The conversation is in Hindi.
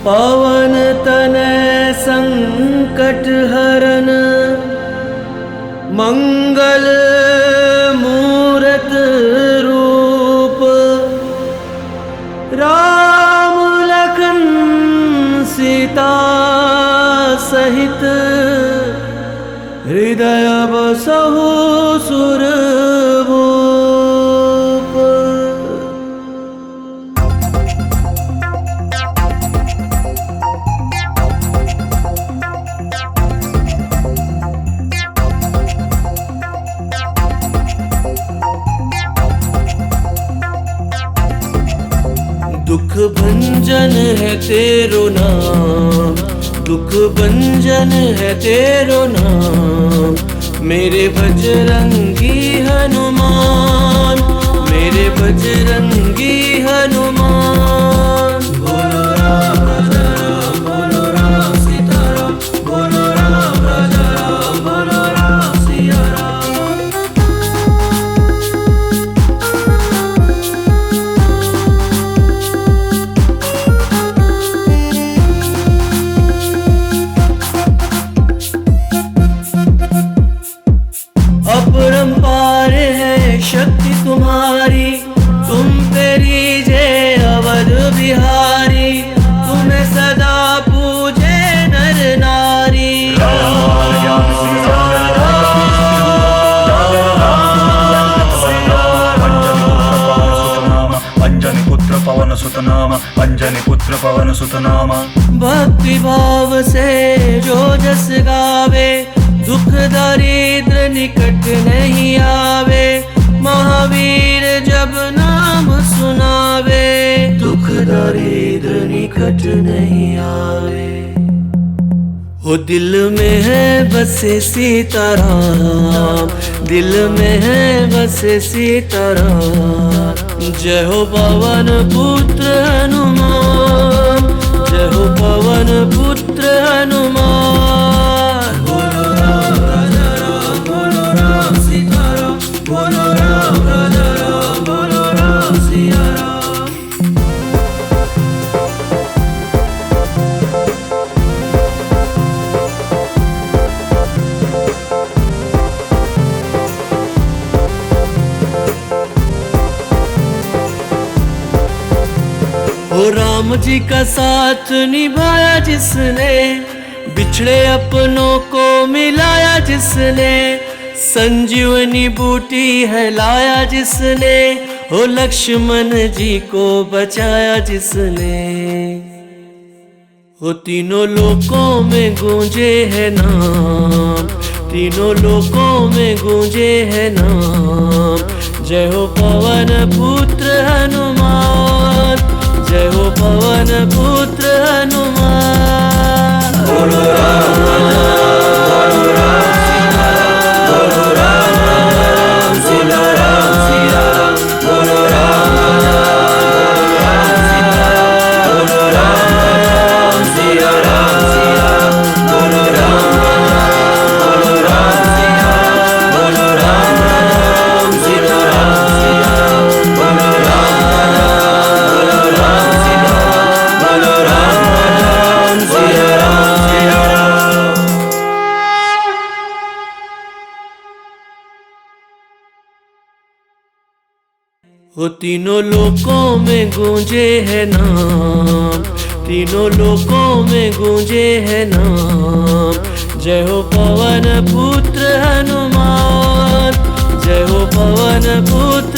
पवन तनय संकट हरन, मंगल मूरत रूप। राम लखन सीता सहित, हृदय बसहु सुरभूप। दुख भंजन है तेरो नाम, दुख भंजन है तेरो नाम। मेरे बजरंगी हनुमान, मेरे बजरंगी हनुमान। बोलो राम राजा राम, बोलो राम सीता राम, बोलो राम राजा राम, बोलो राम सिया राम। अपरंपार है शक्ति तुम्हारी, तुम तेरी जय अवध बिहारी। तुम्हें सदा पूजे नर नारी। अंजनी पुत्र पवन सुत नाम, अंजनी पुत्र पवन सुत नाम। भक्ति भाव से जो जस गावे, दुख दरिद्र निकट नहीं आवे। महावीर जब नाम सुनावे, दुख दरिद्र निकट नहीं आवे। हो दिल में है बसे सीताराम, दिल में है बसे सीताराम। जय हो पवन पुत्र हनुमान, जय हो पवन पुत्र हनुमान। बोलो राम राजा राम, बोलो राम सीताराम, बोलो राम राजा राम, बोलो राम सिया राम। ओ राम जी का साथ निभाया जिसने, बिछड़े अपनों को मिलाया जिसने। संजीवनी बूटी है लाया जिसने, ओ लक्ष्मण जी को बचाया जिसने। ओ तीनों लोकों में गूंजे है नाम, तीनों लोकों में गूंजे है नाम। जय हो पवन पुत्र हनुमान, जय हो पवन पुत्र हनुमान। बोलो राम बोलो राम बोलो राम राम सिया राम सिया राम। बोलो राम बोलो राम सिया राम सिया राम। बोलो राम बोलो राम सिया, बोलो राम सीता राम सिया राम। बोलो राम बोलो राम सिया, बोलो राम सिया राम सिया राम। हो तीनों लोकों में गूंजे है नाम, तीनों लोकों में गूंजे है नाम। जय हो पवन पुत्र हनुमान, जय हो पवन पुत्र